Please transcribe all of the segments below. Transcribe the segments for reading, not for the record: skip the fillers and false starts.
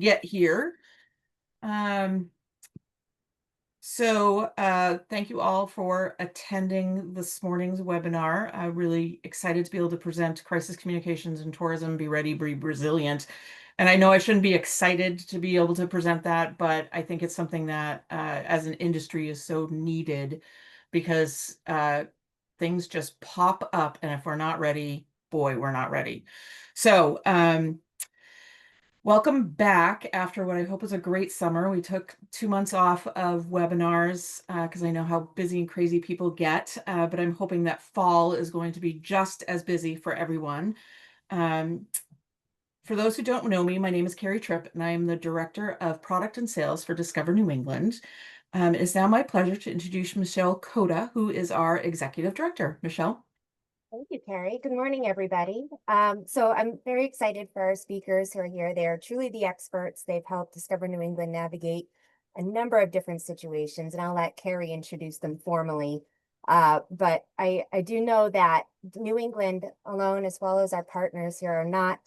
get here. Um, Thank you all for attending this morning's webinar. I'm really excited to be able to present crisis communications in tourism, be ready, be resilient. And I know I shouldn't be excited to be able to present that, but I think it's something that as an industry is so needed because things just pop up. And if we're not ready, boy, we're not ready. So, welcome back after what I hope was a great summer. We took 2 months off of webinars because I know how busy and crazy people get, but I'm hoping that fall is going to be just as busy for everyone. Um, for those who don't know me, my name is Carrie Tripp, and I am the Director of Product and Sales for Discover New England. It is now my pleasure to introduce Michelle Coda, who is our Executive Director. Michelle? Thank you, Carrie. Good morning, everybody. So I'm very excited for our speakers who are here. They are truly the experts. They've helped Discover New England navigate a number of different situations, and I'll let Carrie introduce them formally. But I do know that New England alone, as well as our partners here, are not,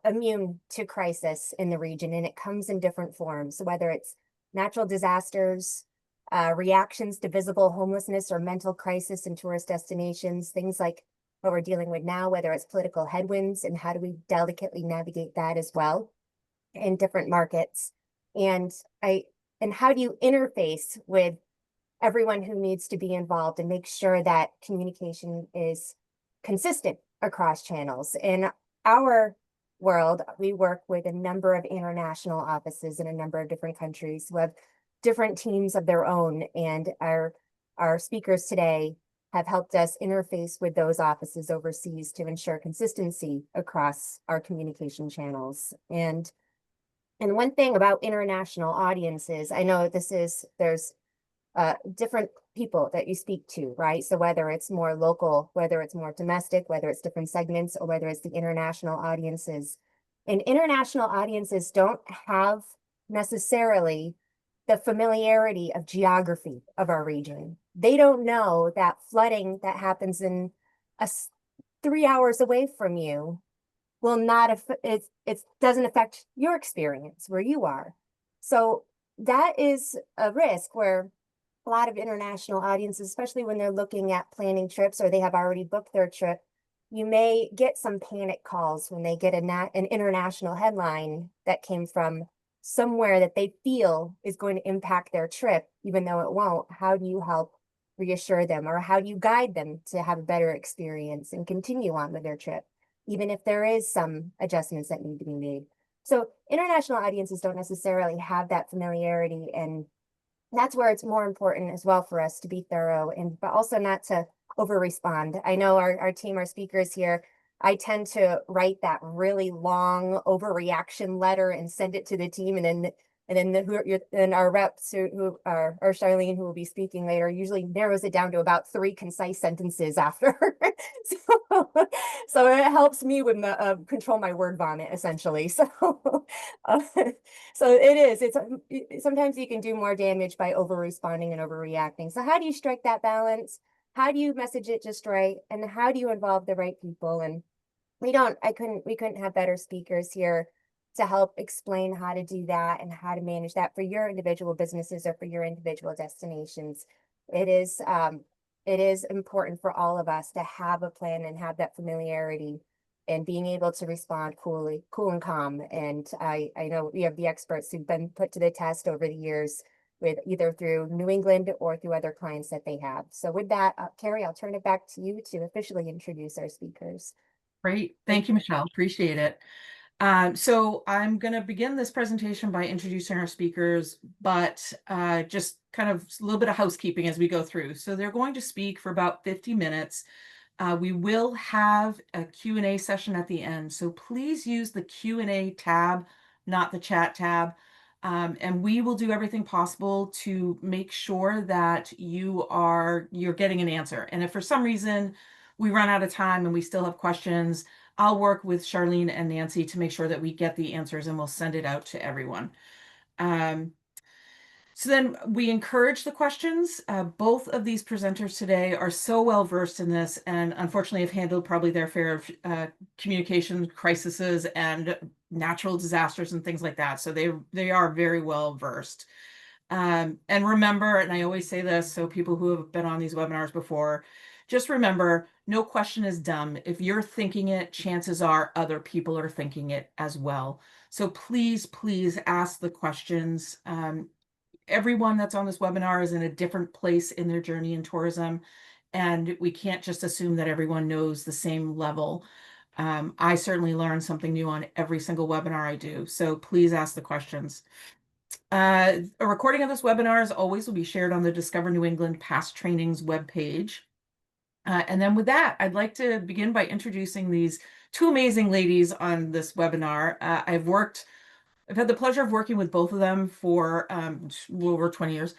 immune to crisis in the region, and it comes in different forms. So whether it's natural disasters, reactions to visible homelessness or mental crisis in tourist destinations, things like what we're dealing with now, whether it's political headwinds and how do we delicately navigate that as well in different markets. And and how do you interface with everyone who needs to be involved and make sure that communication is consistent across channels. In our world, we work with a number of international offices in a number of different countries who have different teams of their own, and our speakers today have helped us interface with those offices overseas to ensure consistency across our communication channels. And one thing about international audiences, I know there's different people that you speak to, right? So whether it's more local, whether it's more domestic, whether it's different segments, or whether it's the international audiences. And international audiences don't have necessarily the familiarity of geography of our region. They don't know that flooding that happens in 3 hours away from you will not, it doesn't affect your experience where you are. So that is a risk where a lot of international audiences, especially when they're looking at planning trips or they have already booked their trip, you may get some panic calls when they get an international headline that came from somewhere that they feel is going to impact their trip, even though it won't. How do you help reassure them, or how do you guide them to have a better experience and continue on with their trip, even if there is some adjustments that need to be made? So international audiences don't necessarily have that familiarity, and that's where it's more important as well for us to be thorough, and but also not to over respond. I know our team, our speakers here, I tend to write that really long overreaction letter and send it to the team, and our reps who are or Charlene, who will be speaking later, usually narrows it down to about 3 concise sentences after. so, so it helps me with control my word vomit essentially. Uh, so it's sometimes you can do more damage by over responding and overreacting. So how do you strike that balance? How do you message it just right? And how do you involve the right people? And we couldn't have better speakers here to help explain how to do that and how to manage that for your individual businesses or for your individual destinations. It is, it is important for all of us to have a plan and have that familiarity and being able to respond cool and calm. And I know we have the experts who've been put to the test over the years with either through New England or through other clients that they have. So with that, Carrie, I'll turn it back to you to officially introduce our speakers. Great. Thank you, Michelle. Appreciate it. So I'm going to begin this presentation by introducing our speakers, but just kind of a little bit of housekeeping as we go through. So they're going to speak for about 50 minutes. We will have a Q&A session at the end. So please use the Q&A tab, not the chat tab. And we will do everything possible to make sure that you're getting an answer. And if for some reason we run out of time and we still have questions, I'll work with Charlene and Nancy to make sure that we get the answers, and we'll send it out to everyone. So then we encourage the questions. Both of these presenters today are so well versed in this, and unfortunately have handled probably their fair of communication crises and natural disasters and things like that. So they are very well versed. And remember, and I always say this, so people who have been on these webinars before, just remember, no question is dumb. If you're thinking it, chances are other people are thinking it as well. So please, please ask the questions. Everyone that's on this webinar is in a different place in their journey in tourism, and we can't just assume that everyone knows the same level. I certainly learn something new on every single webinar I do, so please ask the questions. A recording of this webinar, as always, will be shared on the Discover New England Past Trainings webpage. And then with that, I'd like to begin by introducing these two amazing ladies on this webinar. I've had the pleasure of working with both of them for over 20 years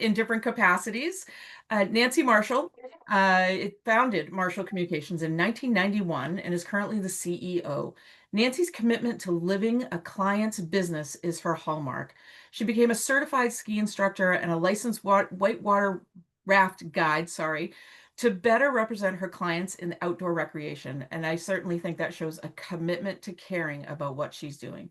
in different capacities. Nancy Marshall founded Marshall Communications in 1991 and is currently the CEO. Nancy's commitment to living a client's business is her hallmark. She became a certified ski instructor and a licensed whitewater raft guide, to better represent her clients in outdoor recreation. And I certainly think that shows a commitment to caring about what she's doing.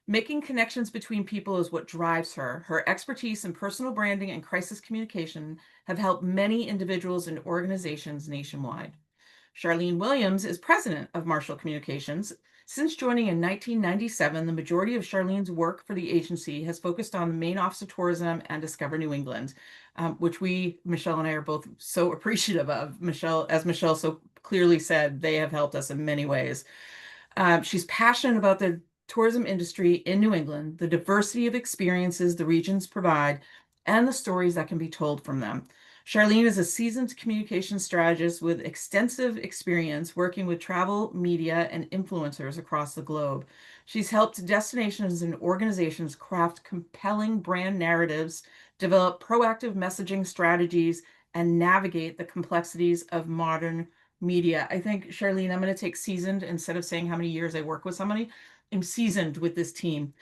Making connections between people is what drives her. Her expertise in personal branding and crisis communication have helped many individuals and organizations nationwide. Charlene Williams is president of Marshall Communications. Since joining in 1997, the majority of Charlene's work for the agency has focused on the Maine Office of Tourism and Discover New England, which Michelle and I, are both so appreciative of. As Michelle so clearly said, they have helped us in many ways. She's passionate about the tourism industry in New England, the diversity of experiences the regions provide, and the stories that can be told from them. Charlene is a seasoned communication strategist with extensive experience working with travel, media, and influencers across the globe. She's helped destinations and organizations craft compelling brand narratives, develop proactive messaging strategies, and navigate the complexities of modern media. I think, Charlene, I'm going to take seasoned instead of saying how many years I work with somebody. I'm seasoned with this team.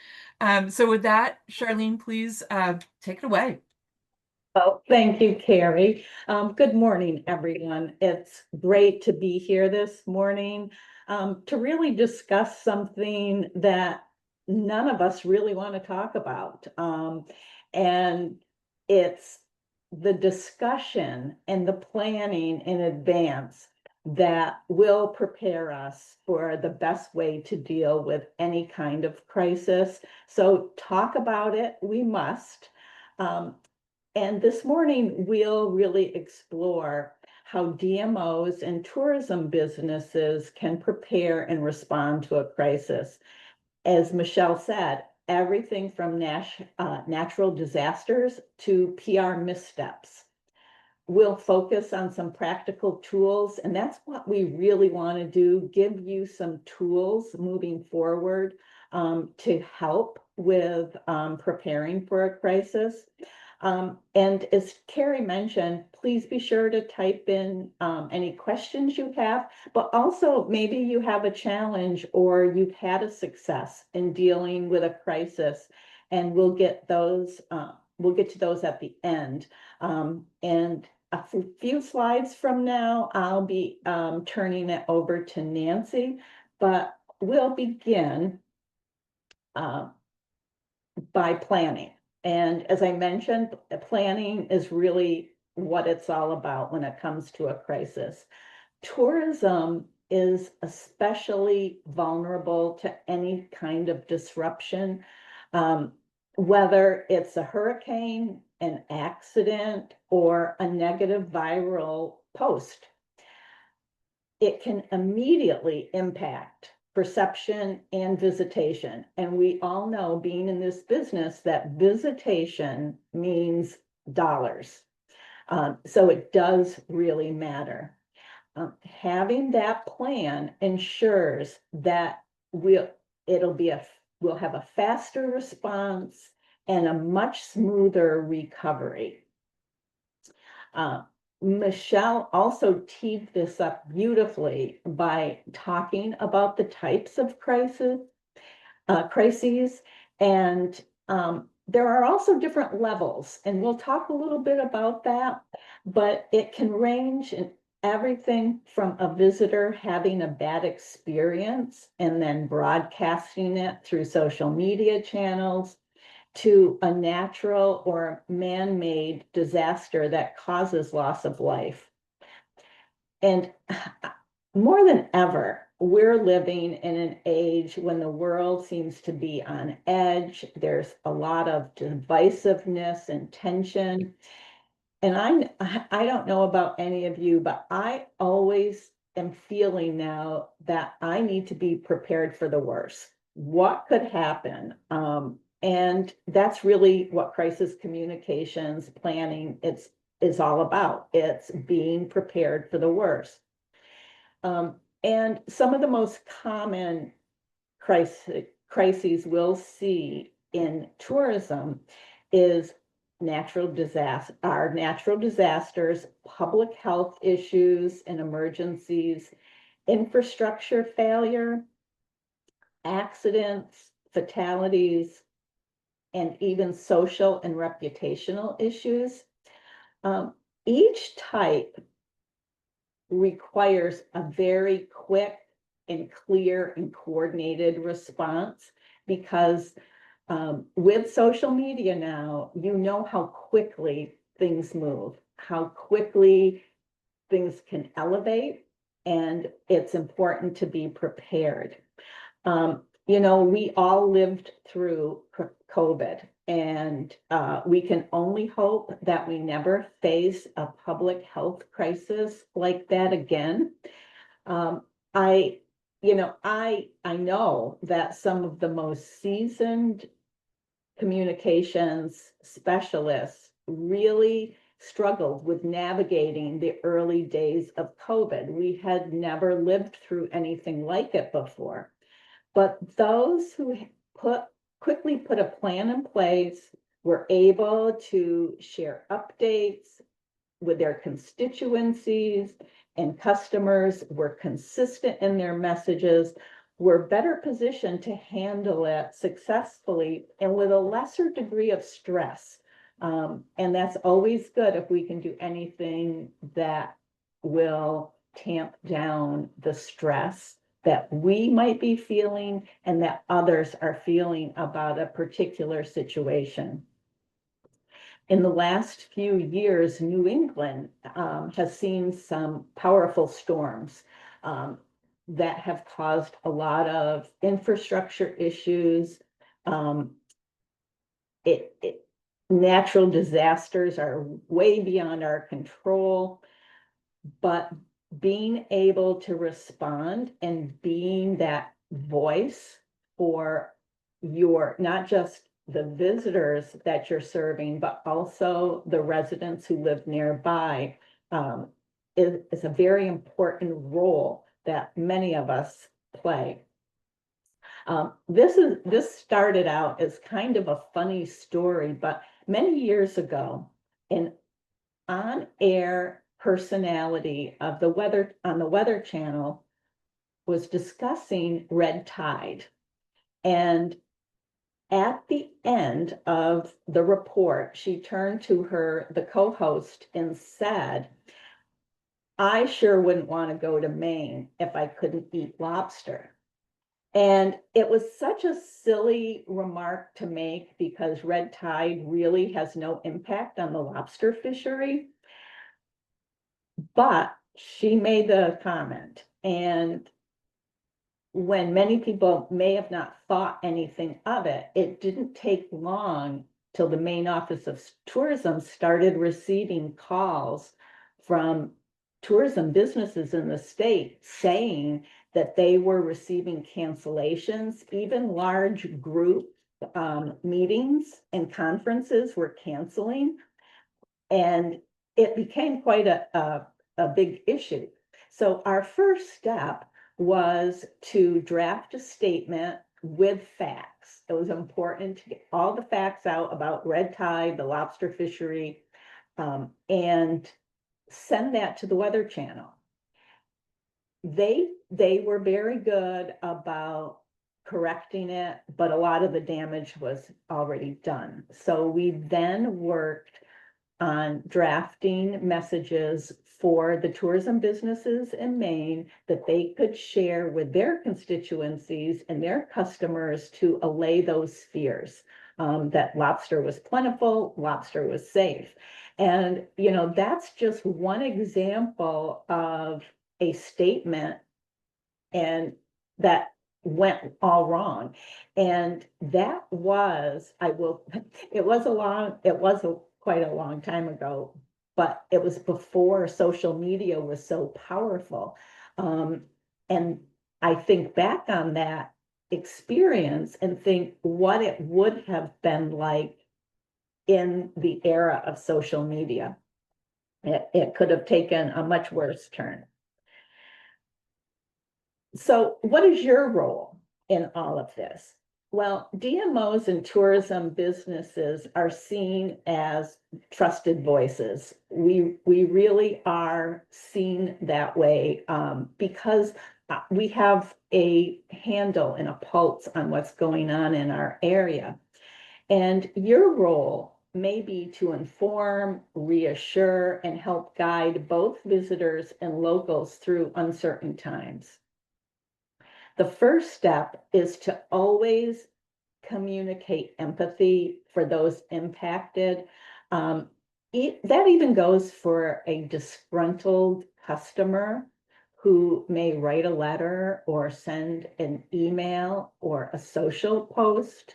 So with that, Charlene, please take it away. Oh, thank you, Carrie. Good morning, everyone. It's great to be here this morning to really discuss something that none of us really want to talk about. And it's the discussion and the planning in advance that will prepare us for the best way to deal with any kind of crisis. So talk about it, we must. And this morning, we'll really explore how DMOs and tourism businesses can prepare and respond to a crisis. As Michelle said, everything from natural disasters to PR missteps. We'll focus on some practical tools, and that's what we really want to do, give you some tools moving forward to help with preparing for a crisis. And as Carrie mentioned, please be sure to type in any questions you have, but also maybe you have a challenge or you've had a success in dealing with a crisis, and we'll get to those at the end. And a few slides from now, I'll be turning it over to Nancy, but we'll begin by planning. And as I mentioned, planning is really what it's all about when it comes to a crisis. Tourism is especially vulnerable to any kind of disruption, whether it's a hurricane, an accident, or a negative viral post. It can immediately impact perception and visitation. And we all know, being in this business, that visitation means dollars. So it does really matter. Having that plan ensures that we'll have a faster response and a much smoother recovery. Michelle also teed this up beautifully by talking about the types of crises, and there are also different levels, and we'll talk a little bit about that, but it can range in everything from a visitor having a bad experience and then broadcasting it through social media channels to a natural or man-made disaster that causes loss of life. And more than ever, we're living in an age when the world seems to be on edge. There's a lot of divisiveness and tension. And I don't know about any of you, but I always am feeling now that I need to be prepared for the worst. What could happen? And that's really what crisis communications planning is all about. It's being prepared for the worst. And some of the most common crises we'll see in tourism is natural disasters, public health issues and emergencies, infrastructure failure, accidents, fatalities, and even social and reputational issues. Each type requires a very quick and clear and coordinated response because with social media now, you know how quickly things move, how quickly things can elevate, and it's important to be prepared. We all lived through COVID, and we can only hope that we never face a public health crisis like that again. I know that some of the most seasoned communications specialists really struggled with navigating the early days of COVID. We had never lived through anything like it before. But those who quickly put a plan in place were able to share updates with their constituencies, and customers were consistent in their messages, were better positioned to handle it successfully and with a lesser degree of stress. And that's always good if we can do anything that will tamp down the stress that we might be feeling and that others are feeling about a particular situation. In the last few years, New England has seen some powerful storms that have caused a lot of infrastructure issues. Natural disasters are way beyond our control, but being able to respond and being that voice for not just the visitors that you're serving, but also the residents who live nearby, is a very important role that many of us play. This started out as kind of a funny story, but many years ago, an on-air personality of the weather on the Weather Channel was discussing red tide. And at the end of the report, she turned to the co-host and said, "I sure wouldn't want to go to Maine if I couldn't eat lobster." And it was such a silly remark to make because red tide really has no impact on the lobster fishery. But she made the comment, and when many people may have not thought anything of it, it didn't take long till the Maine Office of Tourism started receiving calls from tourism businesses in the state saying that they were receiving cancellations. Even large group meetings and conferences were canceling. And it became quite a big issue. So our first step was to draft a statement with facts. It was important to get all the facts out about red tide, the lobster fishery, and send that to the Weather Channel. They were very good about correcting it, but a lot of the damage was already done. So we then worked on drafting messages for the tourism businesses in Maine that they could share with their constituencies and their customers to allay those fears, that lobster was plentiful, lobster was safe. And, you know, that's just one example of a statement and that went all wrong. And that was, it was quite a long time ago, but it was before social media was so powerful. And I think back on that experience and think what it would have been like in the era of social media. It could have taken a much worse turn. So what is your role in all of this? Well, DMOs and tourism businesses are seen as trusted voices. We really are seen that way, because we have a handle and a pulse on what's going on in our area. And your role may be to inform, reassure, and help guide both visitors and locals through uncertain times. The first step is to always communicate empathy for those impacted. That even goes for a disgruntled customer who may write a letter or send an email or a social post.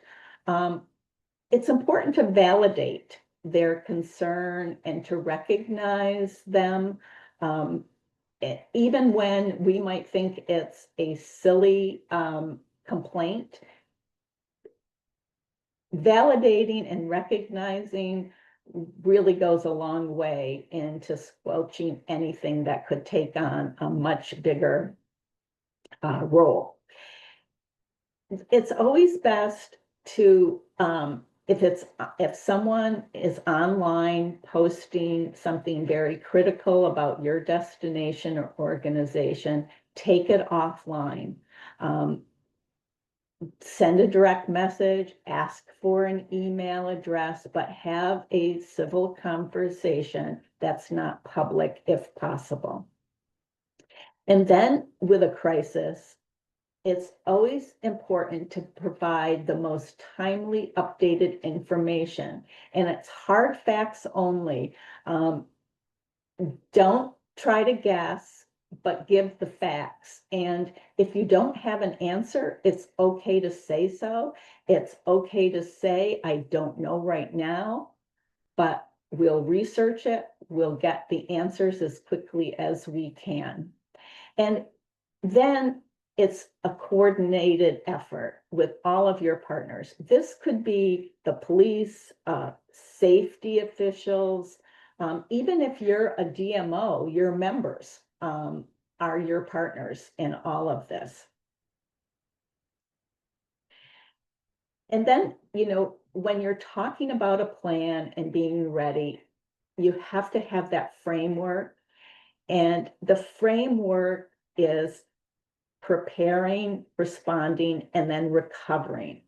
It's important to validate their concern and to recognize them. Even when we might think it's a silly complaint, validating and recognizing really goes a long way into squelching anything that could take on a much bigger role. It's always best to, if someone is online posting something very critical about your destination or organization, take it offline. Send a direct message, ask for an email address, but have a civil conversation that's not public if possible. And then with a crisis, it's always important to provide the most timely, updated information. And it's hard facts only. Don't try to guess, but give the facts. And if you don't have an answer, it's okay to say so. It's okay to say, I don't know right now, but we'll research it. We'll get the answers as quickly as we can. And then it's a coordinated effort with all of your partners. This could be the police, safety officials, even if you're a DMO, your members are your partners in all of this. And then, you know, when you're talking about a plan and being ready, you have to have that framework. And the framework is preparing, responding, and then recovering.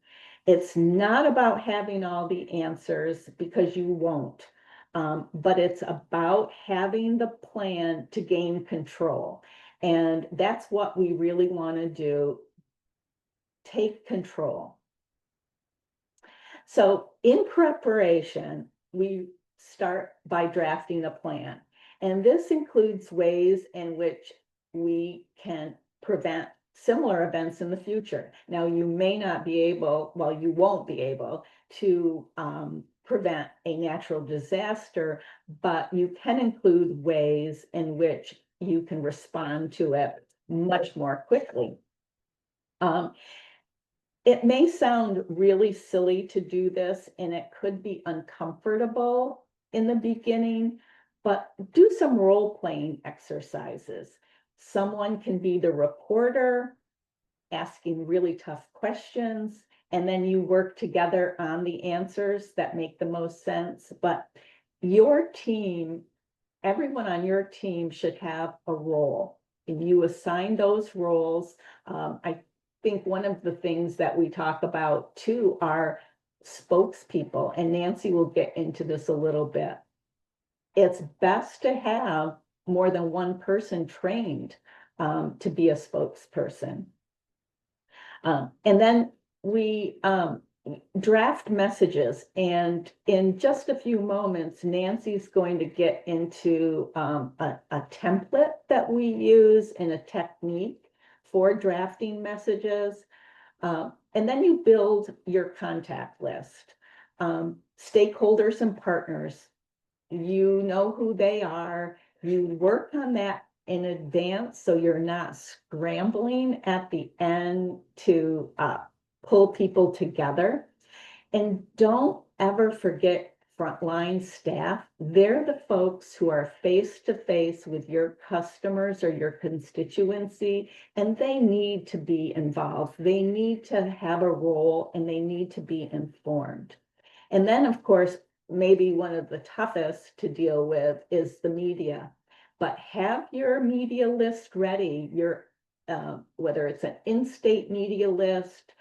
It's not about having all the answers because you won't, but it's about having the plan to gain control. And that's what we really want to do, take control. So in preparation, we start by drafting a plan. And this includes ways in which we can prevent similar events in the future. Now, you may not be able, well, you won't be able to prevent a natural disaster, but you can include ways in which you can respond to it much more quickly. It may sound really silly to do this, and it could be uncomfortable in the beginning, but do some role-playing exercises. Someone can be the reporter, asking really tough questions, and then you work together on the answers that make the most sense. But your team, everyone on your team should have a role, and you assign those roles. think one of the things that we talk about too are spokespeople, and Nancy will get into this a little bit. It's best to have more than one person trained to be a spokesperson. And then we draft messages, and in just a few moments, Nancy's going to get into a template that we use and a technique for drafting messages. And then you build your contact list. Stakeholders and partners, you know who they are. You work on that in advance so you're not scrambling at the end to pull people together. And don't ever forget frontline staff. They're the folks who are face to face with your customers or your constituency, and they need to be involved. They need to have a role, and they need to be informed. And then, of course, maybe one of the toughest to deal with is the media. But have your media list ready, whether it's an in-state media list,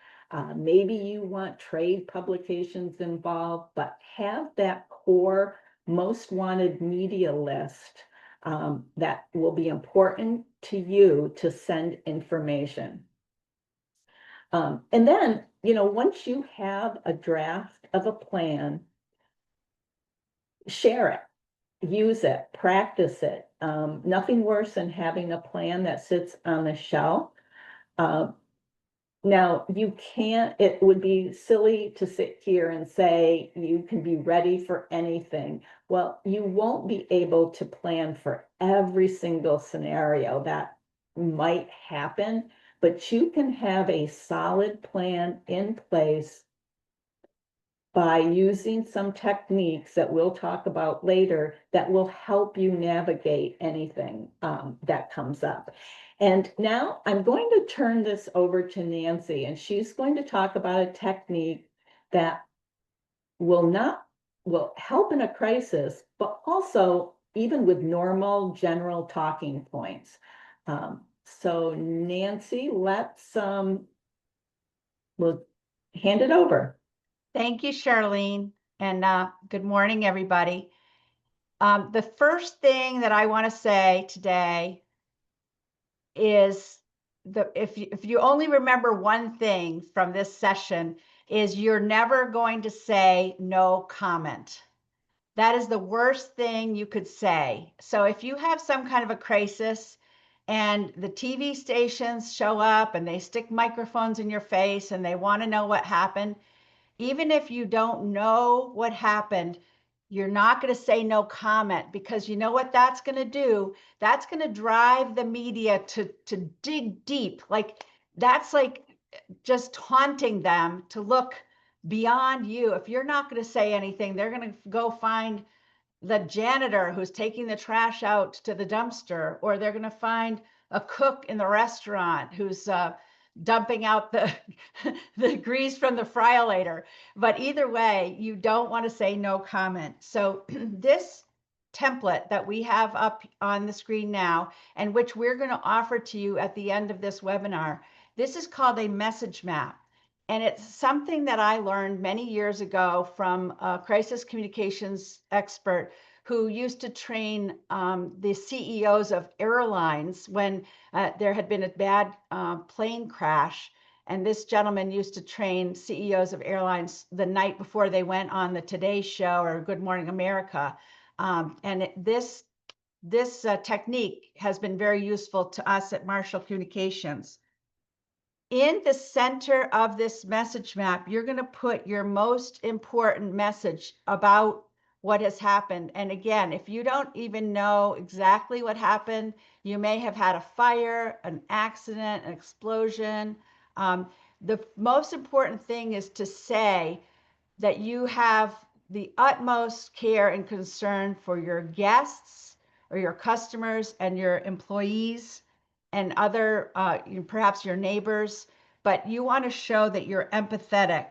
maybe you want trade publications involved, but have that core most wanted media list that will be important to you to send information. And then, once you have a draft of a plan, share it, use it, practice it. Nothing worse than having a plan that sits on the shelf. Now, it would be silly to sit here and say you can be ready for anything. Well, you won't be able to plan for every single scenario that might happen, but you can have a solid plan in place by using some techniques that we'll talk about later that will help you navigate anything that comes up. And now I'm going to turn this over to Nancy, and she's going to talk about a technique that will help in a crisis, but also even with normal general talking points. So Nancy, we'll hand it over. Thank you, Charlene, and good morning, everybody. The first thing that I want to say today is if you only remember one thing from this session, is you're never going to say no comment. That is the worst thing you could say. So if you have some kind of a crisis and the TV stations show up and they stick microphones in your face and they want to know what happened, even if you don't know what happened, you're not going to say no comment, because you know what that's going to do? That's going to drive the media to dig deep. That's like just taunting them to look beyond you. If you're not going to say anything, they're going to go find the janitor who's taking the trash out to the dumpster, or they're going to find a cook in the restaurant who's dumping out the grease from the fryolator. But either way, you don't want to say no comment. So this template that we have up on the screen now, and which we're going to offer to you at the end of this webinar, this is called a message map. And it's something that I learned many years ago from a crisis communications expert who used to train the CEOs of airlines when there had been a bad plane crash. And this gentleman used to train CEOs of airlines the night before they went on the Today Show or Good Morning America. This technique has been very useful to us at Marshall Communications. In the center of this message map, you're going to put your most important message about what has happened. And again, if you don't even know exactly what happened, you may have had a fire, an accident, an explosion. The most important thing is to say that you have the utmost care and concern for your guests or your customers and your employees and other, perhaps your neighbors, but you want to show that you're empathetic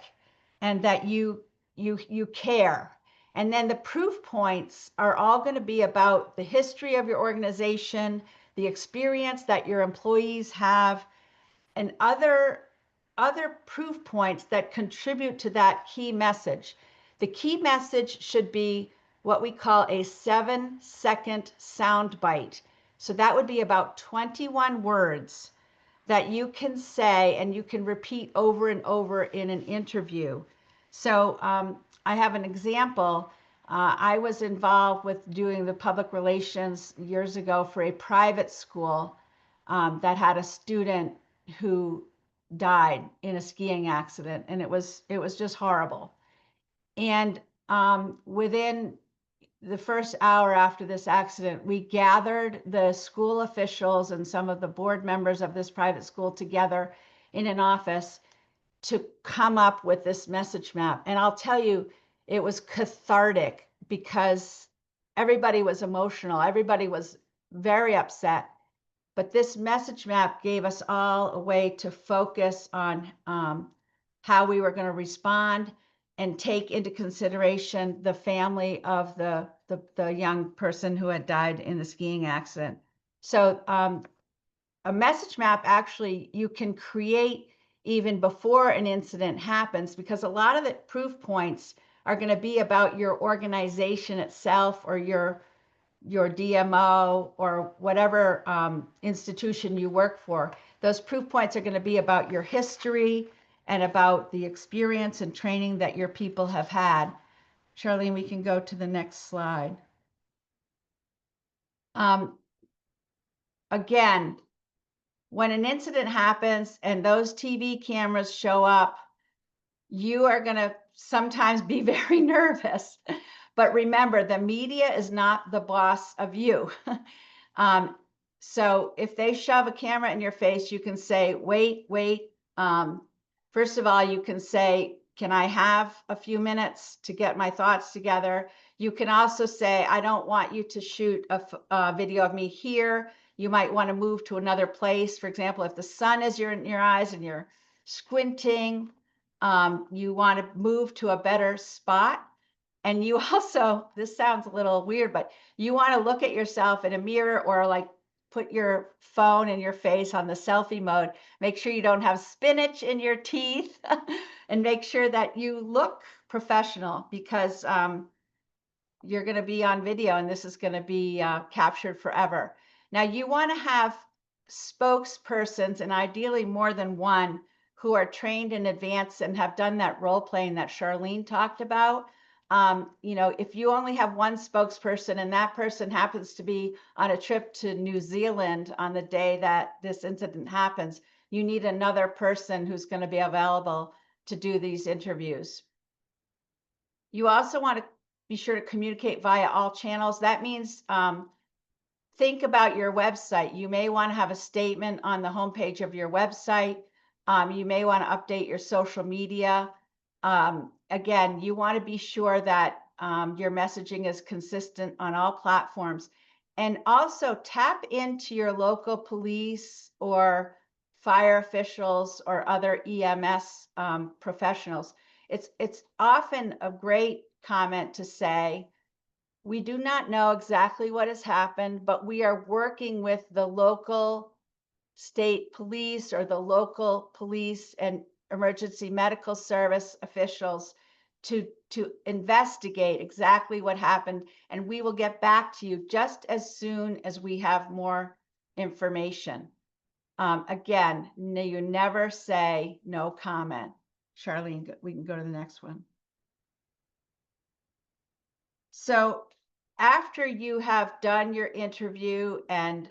and that you care. And then the proof points are all going to be about the history of your organization, the experience that your employees have, and other other proof points that contribute to that key message. The key message should be what we call a 7-second sound bite. So that would be about 21 words that you can say and you can repeat over and over in an interview. So I have an example. I was involved with doing the public relations years ago for a private school that had a student who died in a skiing accident, and it was just horrible. And within the first hour after this accident, we gathered the school officials and some of the board members of this private school together in an office to come up with this message map. And I'll tell you, it was cathartic because everybody was emotional. Everybody was very upset. But this message map gave us all a way to focus on how we were going to respond and take into consideration the family of the young person who had died in the skiing accident. So a message map, actually, you can create even before an incident happens, because a lot of the proof points are going to be about your organization itself or your DMO or whatever institution you work for. Those proof points are going to be about your history and about the experience and training that your people have had. Charlene, we can go to the next slide. Again, when an incident happens and those TV cameras show up, you are going to sometimes be very nervous. But remember, the media is not the boss of you. So if they shove a camera in your face, you can say, wait. First of all, you can say, can I have a few minutes to get my thoughts together? You can also say, I don't want you to shoot a video of me here. You might want to move to another place. For example, if the sun is in your eyes and you're squinting, you want to move to a better spot. And you also, this sounds a little weird, but you want to look at yourself in a mirror or like put your phone in your face on the selfie mode. Make sure you don't have spinach in your teeth and make sure that you look professional, because you're going to be on video and this is going to be captured forever. Now you want to have spokespersons, and ideally more than one, who are trained in advance and have done that role playing that Charlene talked about. If you only have one spokesperson and that person happens to be on a trip to New Zealand on the day that this incident happens, you need another person who's going to be available to do these interviews. You also want to be sure to communicate via all channels. That means think about your website. You may want to have a statement on the homepage of your website. You may want to update your social media. Again, you want to be sure that your messaging is consistent on all platforms. And also tap into your local police or fire officials or other EMS professionals. It's often a great comment to say, we do not know exactly what has happened, but we are working with the local state police or the local police and emergency medical service officials to investigate exactly what happened, and we will get back to you just as soon as we have more information. Again, you never say no comment. Charlene, we can go to the next one. So after you have done your interview and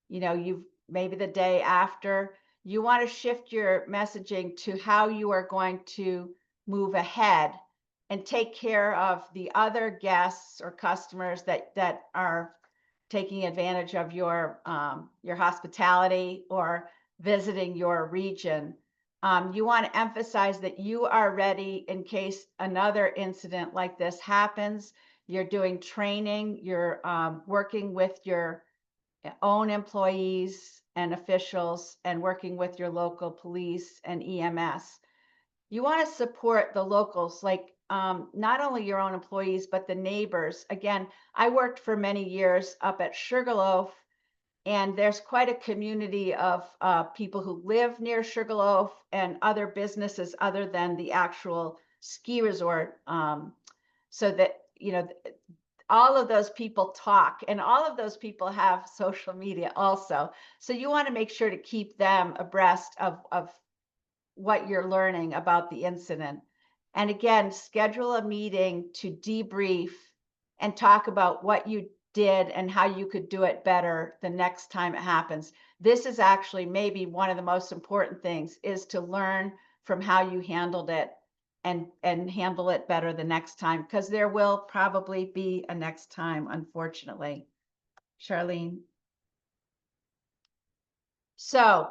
you've maybe the day after, you want to shift your messaging to how you are going to move ahead and take care of the other guests or customers that are taking advantage of your hospitality or visiting your region. You want to emphasize that you are ready in case another incident like this happens. You're doing training, you're working with your own employees and officials and working with your local police and EMS. You want to support the locals, like not only your own employees, but the neighbors. Again, I worked for many years up at Sugarloaf And there's quite a community of people who live near Sugarloaf and other businesses other than the actual ski resort. So that, you know, all of those people talk, and all of those people have social media also. So you want to make sure to keep them abreast of what you're learning about the incident. And again, schedule a meeting to debrief and talk about what you did and how you could do it better the next time it happens. This is actually maybe one of the most important things, is to learn from how you handled it and handle it better the next time, because there will probably be a next time, unfortunately. Charlene. So,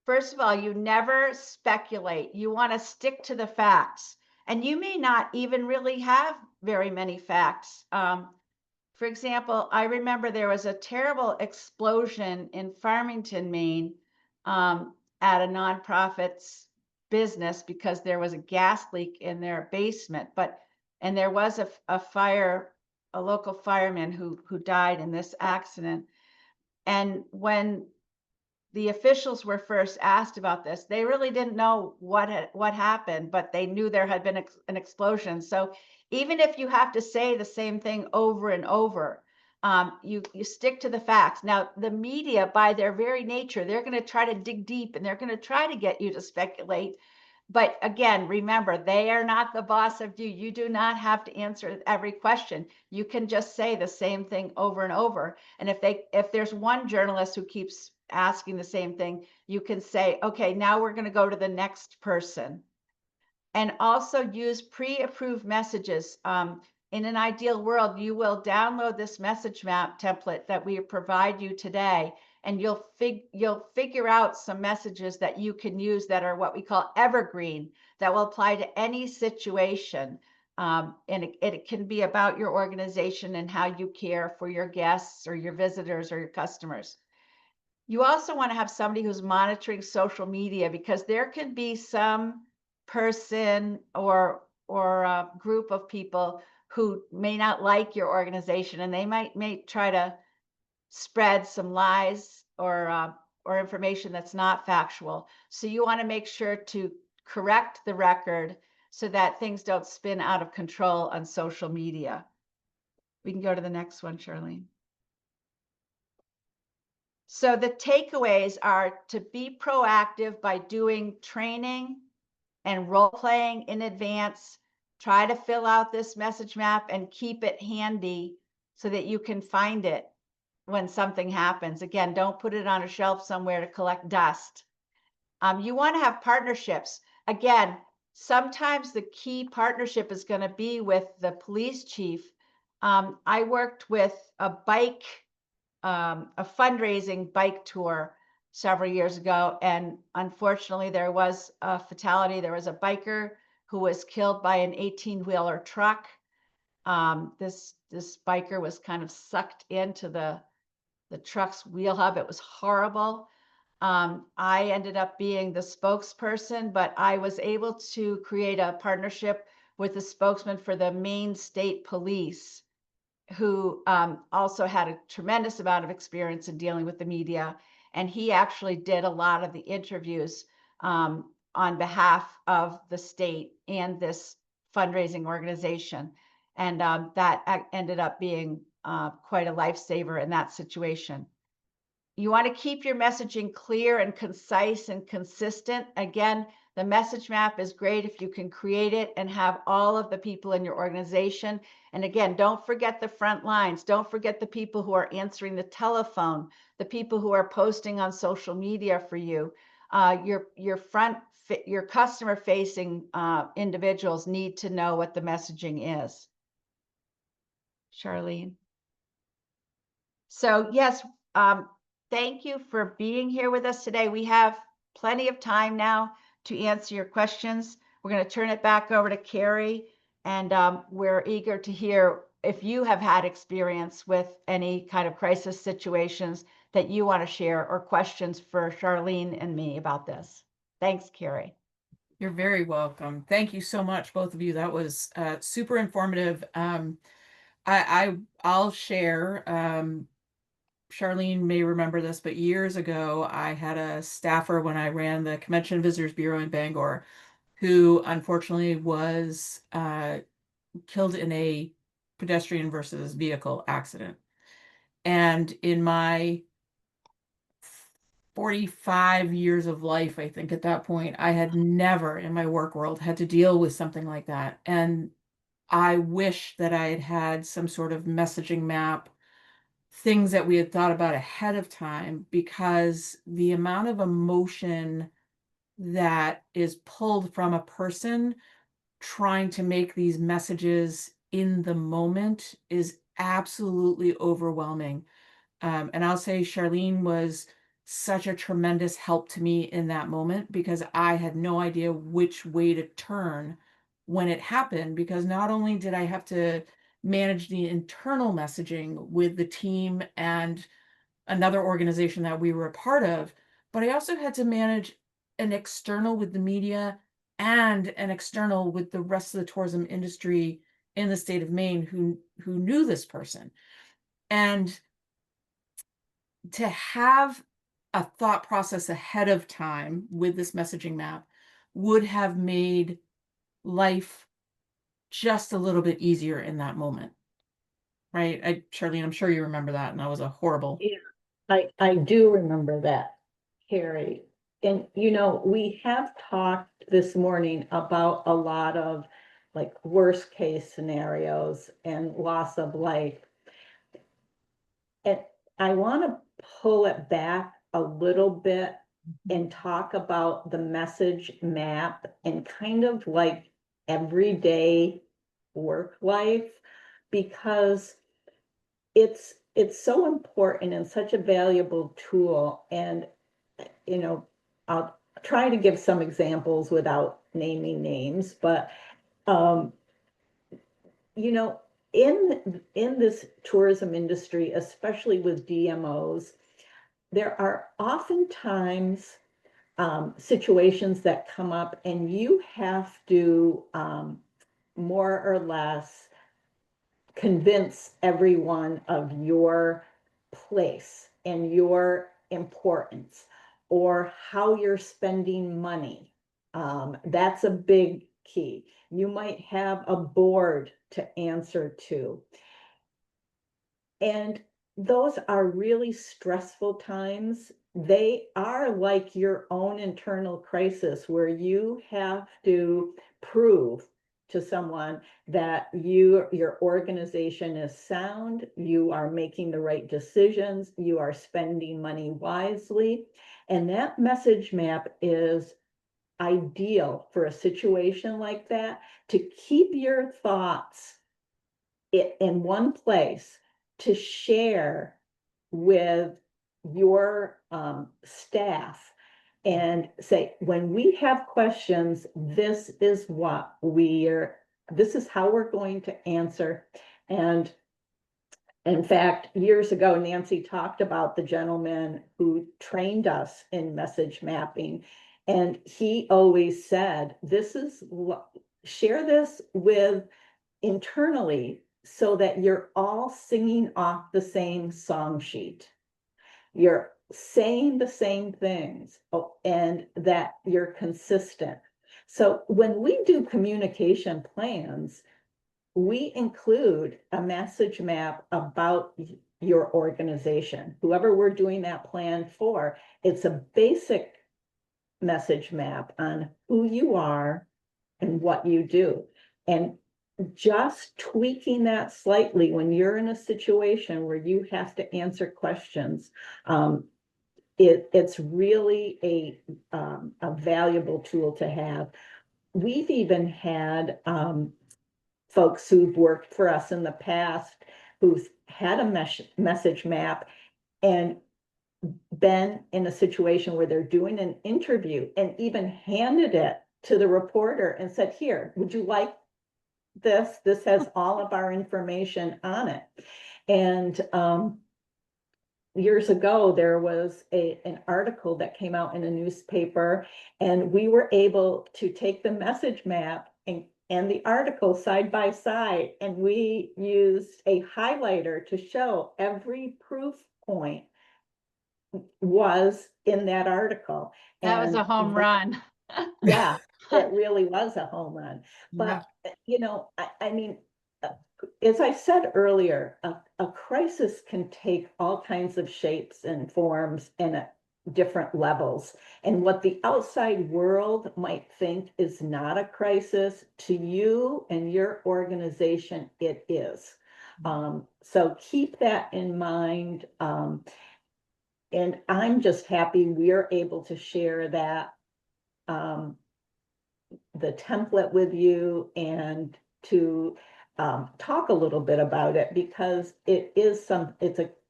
first of all, you never speculate. You want to stick to the facts. And you may not even really have very many facts. For example, I remember there was a terrible explosion in Farmington, Maine, at a nonprofit's business because there was a gas leak in their basement. And there was a fire, a local fireman who died in this accident. And when the officials were first asked about this, they really didn't know what happened, but they knew there had been an explosion. So even if you have to say the same thing over and over, you stick to the facts. Now, the media, by their very nature, they're going to try to dig deep and they're going to try to get you to speculate. But again, remember, they are not the boss of you. You do not have to answer every question. You can just say the same thing over and over. And if there's one journalist who keeps asking the same thing, you can say, okay, now we're going to go to the next person. And also use pre-approved messages. In an ideal world, you will download this message map template that we provide you today, and you'll figure out some messages that you can use that are what we call evergreen, that will apply to any situation. And it can be about your organization and how you care for your guests or your visitors or your customers. You also want to have somebody who's monitoring social media, because there can be some person or a group of people who may not like your organization, and they may try to spread some lies or information that's not factual. So you want to make sure to correct the record so that things don't spin out of control on social media. We can go to the next one, Charlene. So the takeaways are to be proactive by doing training and role playing in advance. Try to fill out this message map and keep it handy so that you can find it when something happens. Again, don't put it on a shelf somewhere to collect dust. You want to have partnerships. Again, sometimes the key partnership is going to be with the police chief. I worked with a fundraising bike tour several years ago, and unfortunately there was a fatality. There was a biker who was killed by an 18-wheeler truck. This biker was kind of sucked into the truck's wheel hub. It was horrible. I ended up being the spokesperson, but I was able to create a partnership with the spokesman for the Maine State Police, who also had a tremendous amount of experience in dealing with the media. And he actually did a lot of the interviews on behalf of the state and this fundraising organization. And that ended up being quite a lifesaver in that situation. You want to keep your messaging clear and concise and consistent. Again, the message map is great if you can create it and have all of the people in your organization. And again, don't forget the front lines. Don't forget the people who are answering the telephone, the people who are posting on social media for you. Your customer facing individuals need to know what the messaging is. Charlene. So yes, thank you for being here with us today. We have plenty of time now to answer your questions. We're going to turn it back over to Carrie, and we're eager to hear if you have had experience with any kind of crisis situations that you want to share, or questions for Charlene and me about this. Thanks, Carrie. You're very welcome. Thank you so much, both of you. That was super informative. I'll share. Charlene may remember this, but years ago, I had a staffer when I ran the Convention and Visitors Bureau in Bangor, who unfortunately was killed in a pedestrian versus vehicle accident. And in my 45 years of life, I think at that point, I had never in my work world had to deal with something like that. And I wish that I had had some sort of messaging map, things that we had thought about ahead of time, because the amount of emotion that is pulled from a person trying to make these messages in the moment is absolutely overwhelming. And I'll say Charlene was such a tremendous help to me in that moment, because I had no idea which way to turn when it happened, because not only did I have to manage the internal messaging with the team and another organization that we were a part of, but I also had to manage an external with the media and an external with the rest of the tourism industry in the state of Maine who knew this person. And to have a thought process ahead of time with this messaging map would have made life just a little bit easier in that moment. Right? Charlene, I'm sure you remember that. And that was a horrible. Yeah, I do remember that, Carrie. And we have talked this morning about a lot of like worst case scenarios and loss of life. And I want to pull it back a little bit and talk about the message map and kind of like everyday work life, because it's so important and such a valuable tool. And I'll try to give some examples without naming names, but um, you know, in this tourism industry, especially with DMOs, there are oftentimes situations that come up, and you have to more or less convince everyone of your place and your importance or how you're spending money. That's a big key. You might have a board to answer to. And those are really stressful times. They are like your own internal crisis where you have to prove to someone that your organization is sound, you are making the right decisions, you are spending money wisely. And that message map is ideal for a situation like that, to keep your thoughts in one place, to share with your staff and say, when we have questions, this is how we're going to answer. And in fact, years ago, Nancy talked about the gentleman who trained us in message mapping. And he always said, share this with internally so that you're all singing off the same song sheet. You're saying the same things, and that you're consistent. So when we do communication plans, we include a message map about your organization. Whoever we're doing that plan for, it's a basic message map on who you are and what you do. And just tweaking that slightly when you're in a situation where you have to answer questions, it's really a valuable tool to have. We've even had folks who've worked for us in the past who've had a message map and been in a situation where they're doing an interview and even handed it to the reporter and said, here, would you like this? This has all of our information on it. And years ago, there was an article that came out in a newspaper, and we were able to take the message map and the article side by side, and we used a highlighter to show every proof point was in that article. That was a And home run. yeah, it really was a home run. Yeah. But, I mean, as I said earlier, a crisis can take all kinds of shapes and forms and different levels. And what the outside world might think is not a crisis, to you and your organization, it is. So keep that in mind. And I'm just happy we're able to share that, the template with you, and to talk a little bit about it, because it's a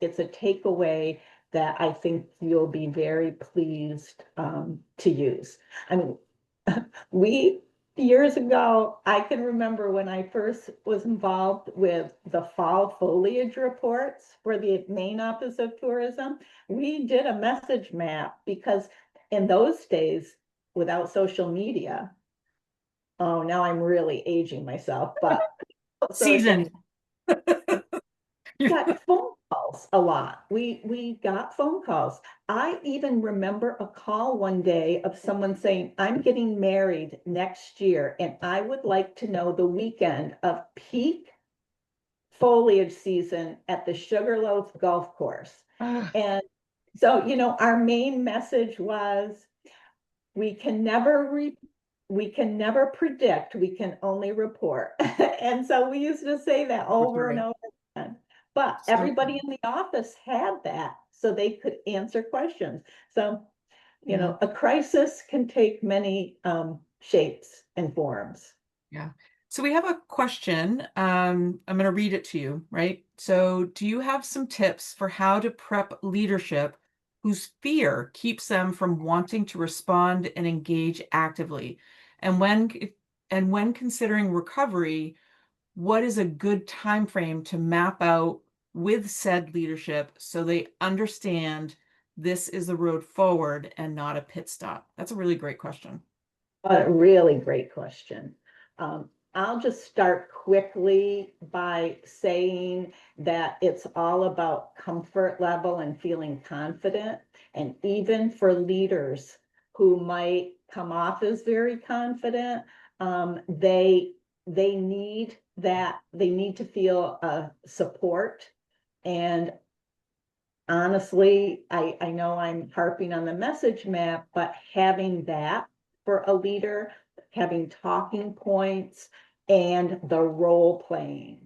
takeaway that I think you'll be very pleased to use. I mean, we years ago, I can remember when I first was involved with the fall foliage reports for the Maine Office of Tourism. We did a message map because in those days, without social media, oh, now I'm really aging myself, but Seasoned. got phone calls a lot. We got phone calls. I even remember a call one day of someone saying, I'm getting married next year, and I would like to know the weekend of peak foliage season at the Sugarloaf Golf Course. And so, our main message was, we can never predict, we can only report. And so we used to say that over and over again. But So everybody in the office had that, so they could answer questions. So, Yeah. a crisis can take many shapes and forms. Yeah. So we have a question. I'm going to read it to you, right? So, do you have some tips for how to prep leadership whose fear keeps them from wanting to respond and engage actively? And when considering recovery, what is a good time frame to map out with said leadership so they understand this is the road forward and not a pit stop? That's a really great question. A really great question. I'll just start quickly by saying that it's all about comfort level and feeling confident. And even for leaders who might come off as very confident, they need that. They need to feel support. And honestly, I know I'm harping on the message map, but having that for a leader, having talking points, and the role playing,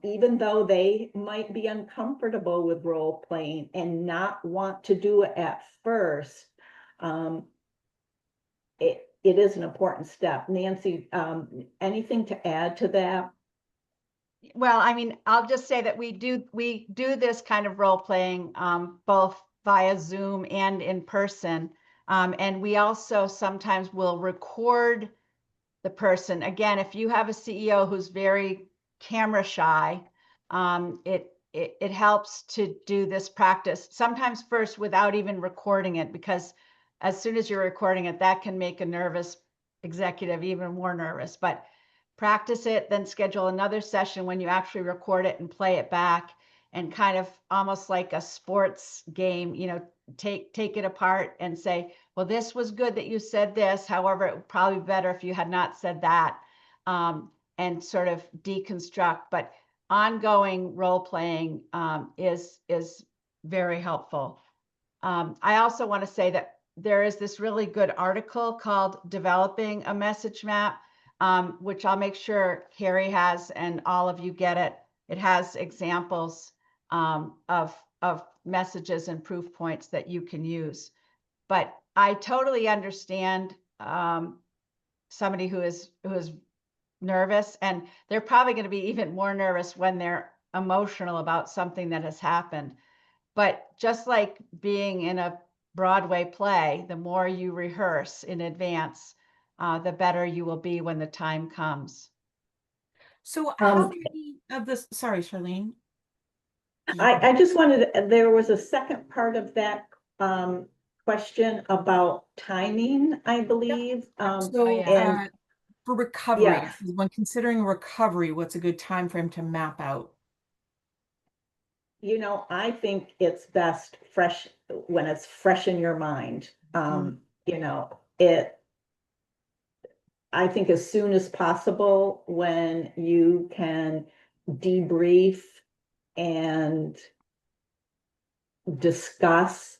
even though they might be uncomfortable with role playing and not want to do it at first, it is an important step. Nancy, anything to add to that? Well, I mean, I'll just say that we do this kind of role playing both via Zoom and in person. And we also sometimes will record the person. Again, if you have a CEO who's very camera shy, it helps to do this practice sometimes first without even recording it, because as soon as you're recording it, that can make a nervous executive even more nervous. But practice it, then schedule another session when you actually record it and play it back, and kind of almost like a sports game, take it apart and say, well, this was good that you said this. However, it would probably be better if you had not said that, and sort of deconstruct. But ongoing role playing is very helpful. I also want to say that there is this really good article called Developing a Message Map, which I'll make sure Carrie has and all of you get it. It has examples of messages and proof points that you can use. But I totally understand somebody who is nervous, and they're probably going to be even more nervous when they're emotional about something that has happened. But just like being in a Broadway play, the more you rehearse in advance, the better you will be when the time comes. So how many of this, sorry, Charlene. I just wanted, there was a second part of that question about timing, I believe. So for recovery, Yeah. when considering recovery, what's a good time frame to map out? I think it's best fresh when it's fresh in your mind. I think as soon as possible when you can debrief and discuss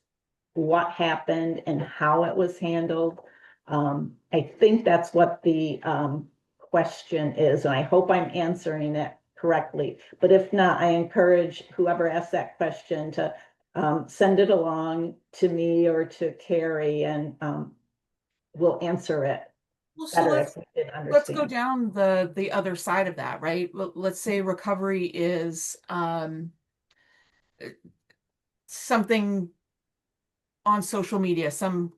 what happened and how it was handled. I think that's what the question is, and I hope I'm answering it correctly. But if not, I encourage whoever asked that question to send it along to me or to Carrie, and we'll answer it Well, so better let's if we can let's go understand. down the other side of that, right? Let's say recovery is something on social media, some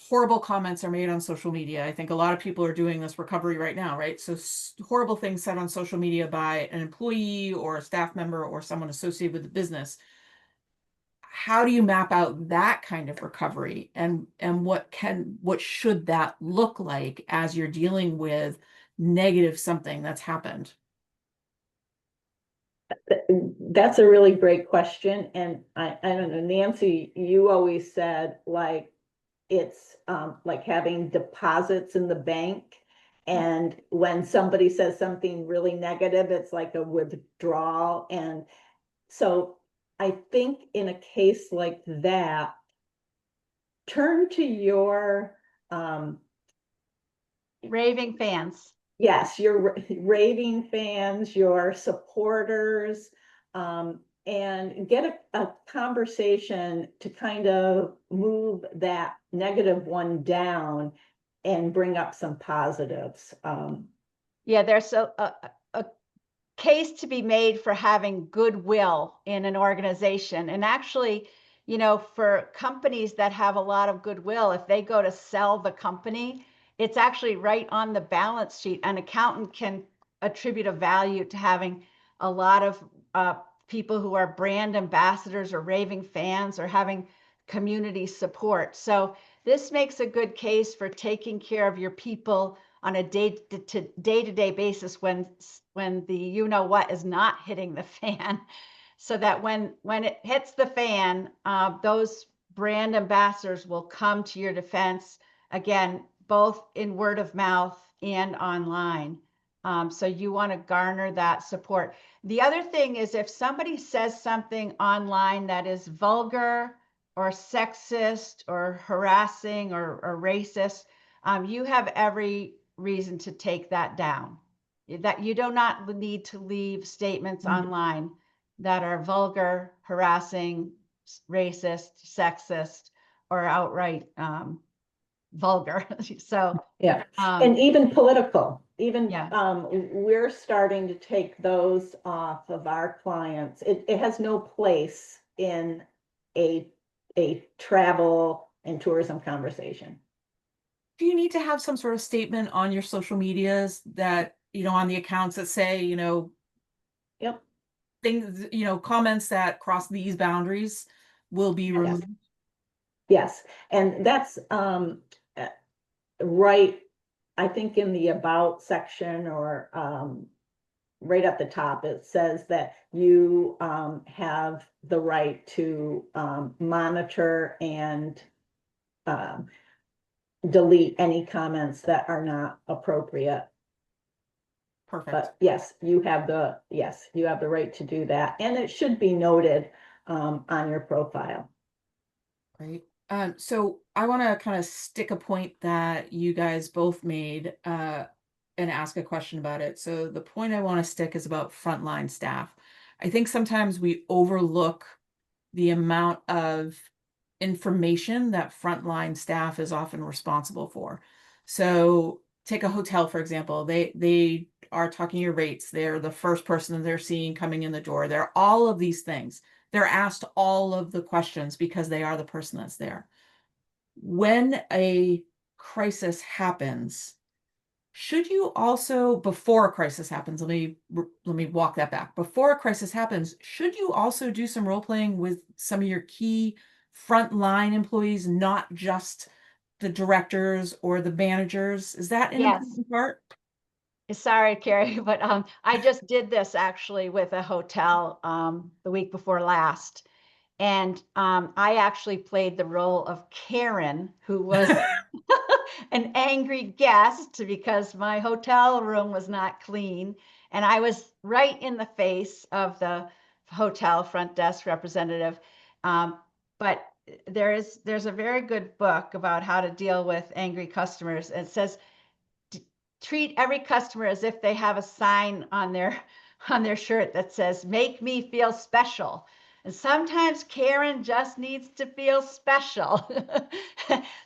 horrible comments are made on social media. I think a lot of people are doing this recovery right now, right? So horrible things said on social media by an employee or a staff member or someone associated with the business. How do you map out that kind of recovery, and what should that look like as you're dealing with negative something that's happened? That's a really great question. And I don't know, Nancy, you always said like it's like having deposits in the bank. And when somebody says something really negative, it's like a withdrawal. And so I think in a case like that, turn to your Raving fans. yes, your raving fans, your supporters, and get a conversation to kind of move that negative one down and bring up some positives. Yeah, there's a case to be made for having goodwill in an organization. And actually, for companies that have a lot of goodwill, if they go to sell the company, it's actually right on the balance sheet. An accountant can attribute a value to having a lot of people who are brand ambassadors or raving fans or having community support. So this makes a good case for taking care of your people on a day-to-day basis when the what is not hitting the fan, so that when it hits the fan, those brand ambassadors will come to your defense, again, both in word of mouth and online. So you want to garner that support. The other thing is, if somebody says something online that is vulgar or sexist or harassing or racist, you have every reason to take that down. That you do not need to leave statements online that are vulgar, harassing, racist, sexist, or outright vulgar. So Yeah, and even political, even yeah. we're starting to take those off of our clients. It has no place in a travel and tourism conversation. Do you need to have some sort of statement on your social medias that, on the accounts that say, Yep. things, comments that cross these boundaries will be removed? Yes, and that's right, I think in the about section or right at the top, it says that you have the right to monitor and delete any comments that are not appropriate. Perfect. But yes, you have the right to do that, and it should be noted on your profile. Great. So I want to kind of stick a point that you guys both made and ask a question about it. So the point I want to stick is about frontline staff. I think sometimes we overlook the amount of information that frontline staff is often responsible for. So take a hotel, for example. They are talking your rates. They're the first person that they're seeing coming in the door. They're all of these things. They're asked all of the questions because they are the person that's there. When a crisis happens, should you also, before a crisis happens, let me walk that back. Before a crisis happens, should you also do some role playing with some of your key frontline employees, not just the directors or the managers? Is that an Yes. important part? Sorry, Carrie, but I just did this actually with a hotel the week before last. And I actually played the role of Karen, who was an angry guest because my hotel room was not clean. And I was right in the face of the hotel front desk representative. But there's a very good book about how to deal with angry customers. It says, treat every customer as if they have a sign on their shirt that says, make me feel special. And sometimes Karen just needs to feel special.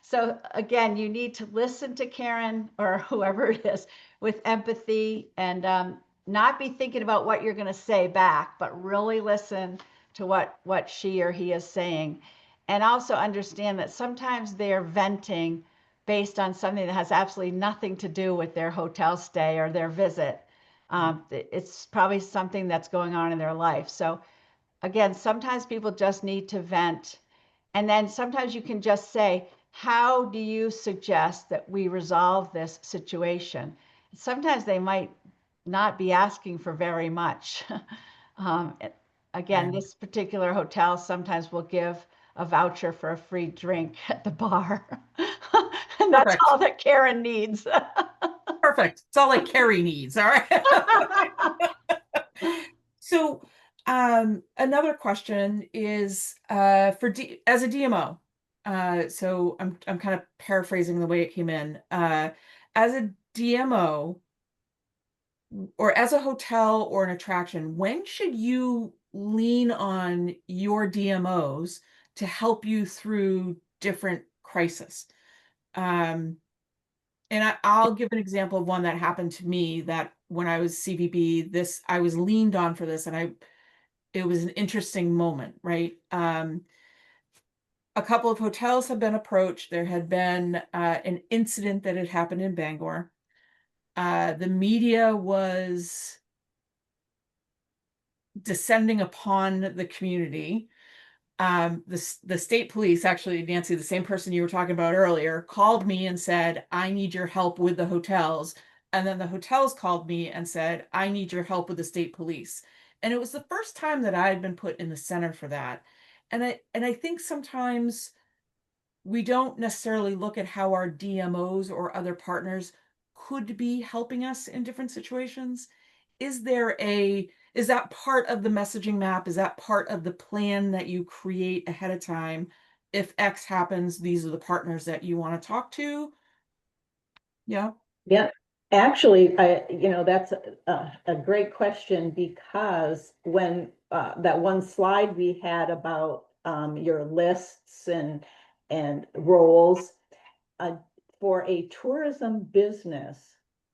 So again, you need to listen to Karen or whoever it is with empathy and not be thinking about what you're going to say back, but really listen to what she or he is saying. And also understand that sometimes they're venting based on something that has absolutely nothing to do with their hotel stay or their visit. It's probably something that's going on in their life. So again, sometimes people just need to vent. And then sometimes you can just say, how do you suggest that we resolve this situation? Sometimes they might not be asking for very much. um, Again, Right. this particular hotel sometimes will give a voucher for a free drink at the bar. And that's Perfect. all that Karen needs. Perfect. It's all like Carrie needs. All right. So, another question is as a DMO. So I'm kind of paraphrasing the way it came in. As a DMO or as a hotel or an attraction, when should you lean on your DMOs to help you through different crises? Um, and I'll give an example of one that happened to me that when I was CVB, I was leaned on for this, and it was an interesting moment, right? A couple of hotels have been approached. There had been an incident that had happened in Bangor. The media was descending upon the community. The state police, actually, Nancy, the same person you were talking about earlier, called me and said, I need your help with the hotels. And then the hotels called me and said, I need your help with the state police. And it was the first time that I had been put in the center for that. And I think sometimes we don't necessarily look at how our DMOs or other partners could be helping us in different situations. Is that part of the messaging map? Is that part of the plan that you create ahead of time? If X happens, these are the partners that you want to talk to. Yeah. Yeah, actually, that's a great question because when that one slide we had about your lists and roles, uh, for a tourism business,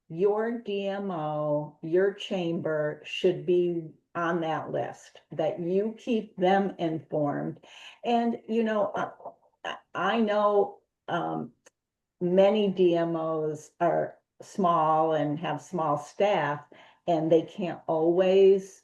your DMO, your chamber should be on that list, that you keep them informed. And, I know many DMOs are small and have small staff, and they can't always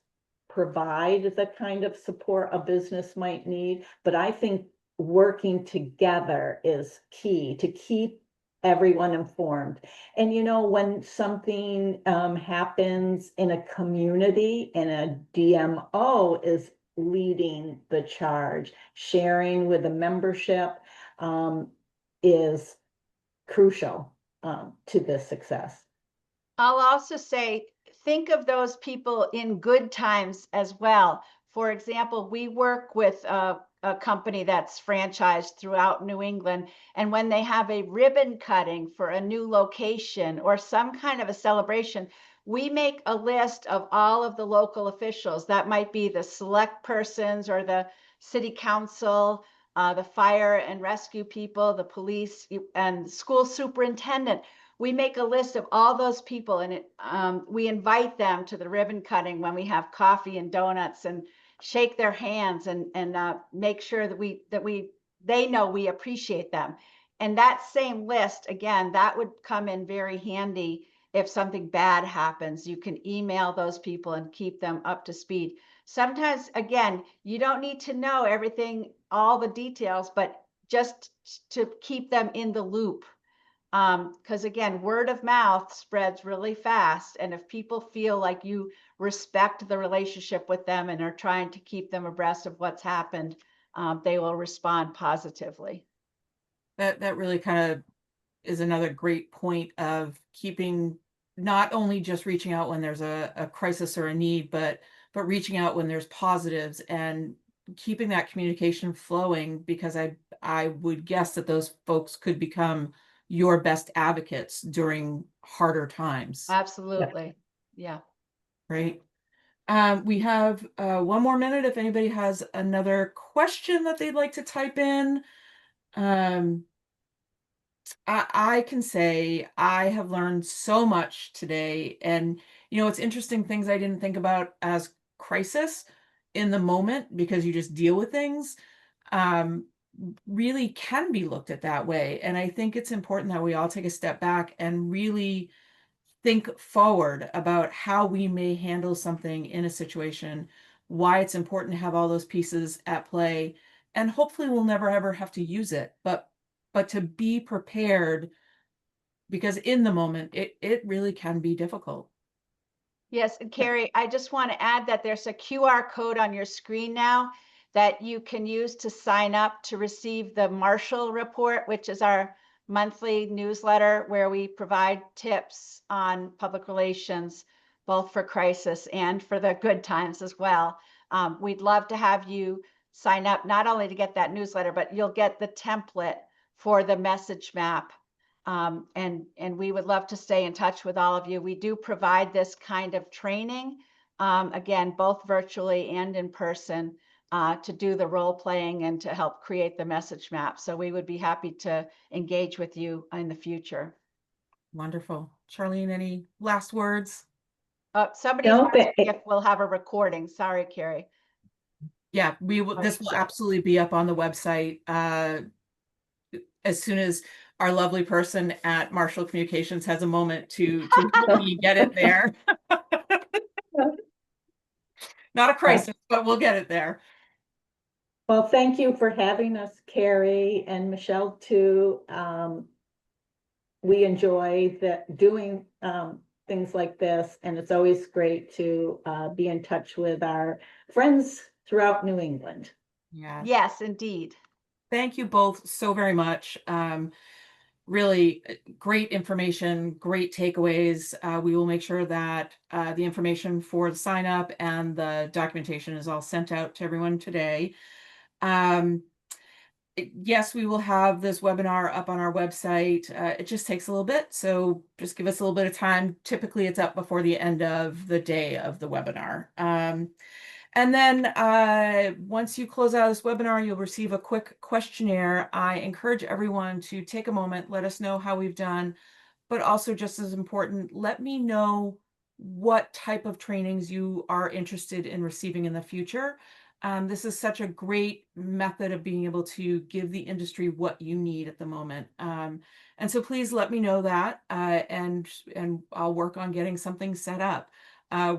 provide the kind of support a business might need. But I think working together is key to keep everyone informed. And when something happens in a community and a DMO is leading the charge, sharing with the membership is crucial to this success. I'll also say, think of those people in good times as well. For example, we work with a company that's franchised throughout New England. And when they have a ribbon cutting for a new location or some kind of a celebration, we make a list of all of the local officials. That might be the select persons or the city council, the fire and rescue people, the police, and school superintendent. We make a list of all those people, and we invite them to the ribbon cutting when we have coffee and donuts, and shake their hands and make sure that they know we appreciate them. And that same list, again, that would come in very handy if something bad happens. You can email those people and keep them up to speed. Sometimes, again, you don't need to know everything, all the details, but just to keep them in the loop. Because again, word of mouth spreads really fast. And if people feel like you respect the relationship with them and are trying to keep them abreast of what's happened, they will respond positively. That really kind of is another great point of keeping, not only just reaching out when there's a crisis or a need, but reaching out when there's positives and keeping that communication flowing, because I would guess that those folks could become your best advocates during harder times, Absolutely. Yeah. right? We have 1 more minute if anybody has another question that they'd like to type in. I can say I have learned so much today. And, it's interesting, things I didn't think about as crisis in the moment, because you just deal with things, um, really can be looked at that way. And I think it's important that we all take a step back and really think forward about how we may handle something in a situation, why it's important to have all those pieces at play, and hopefully we'll never ever have to use it, but to be prepared, because in the moment it really can be difficult. Yes, and Carrie, I just want to add that there's a QR code on your screen now that you can use to sign up to receive the Marshall Report, which is our monthly newsletter where we provide tips on public relations, both for crisis and for the good times as well. We'd love to have you sign up, not only to get that newsletter, but you'll get the template for the message map. And we would love to stay in touch with all of you. We do provide this kind of training, again, both virtually and in person, to do the role playing and to help create the message map. So we would be happy to engage with you in the future. Wonderful. Charlene, any last words? Somebody's No, asking if we'll have a recording. Sorry, Carrie. Yeah, we will. This will absolutely be up on the website as soon as our lovely person at Marshall Communications has a moment to help me get it there. Not a crisis, but we'll get it there. Well, thank you for having us, Carrie and Michelle, too. We enjoy doing things like this, and it's always great to be in touch with our friends throughout New England. Yes, indeed. Thank you both so very much. Really great information, great takeaways. We will make sure that the information for the sign up and the documentation is all sent out to everyone today. Yes, we will have this webinar up on our website. It just takes a little bit, so just give us a little bit of time. Typically, it's up before the end of the day of the webinar. And then once you close out this webinar, you'll receive a quick questionnaire. I encourage everyone to take a moment, let us know how we've done, but also just as important, let me know what type of trainings you are interested in receiving in the future. This is such a great method of being able to give the industry what you need at the moment. And so please let me know that, and I'll work on getting something set up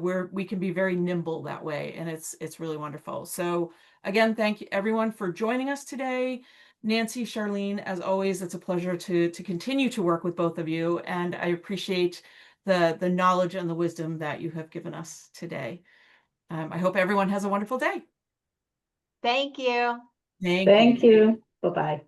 where we can be very nimble that way. And it's really wonderful. So again, thank you everyone for joining us today. Nancy, Charlene, as always, it's a pleasure to continue to work with both of you. And I appreciate the knowledge and the wisdom that you have given us today. I hope everyone has a wonderful day. Thank you. Thank you. Thank you. Bye-bye.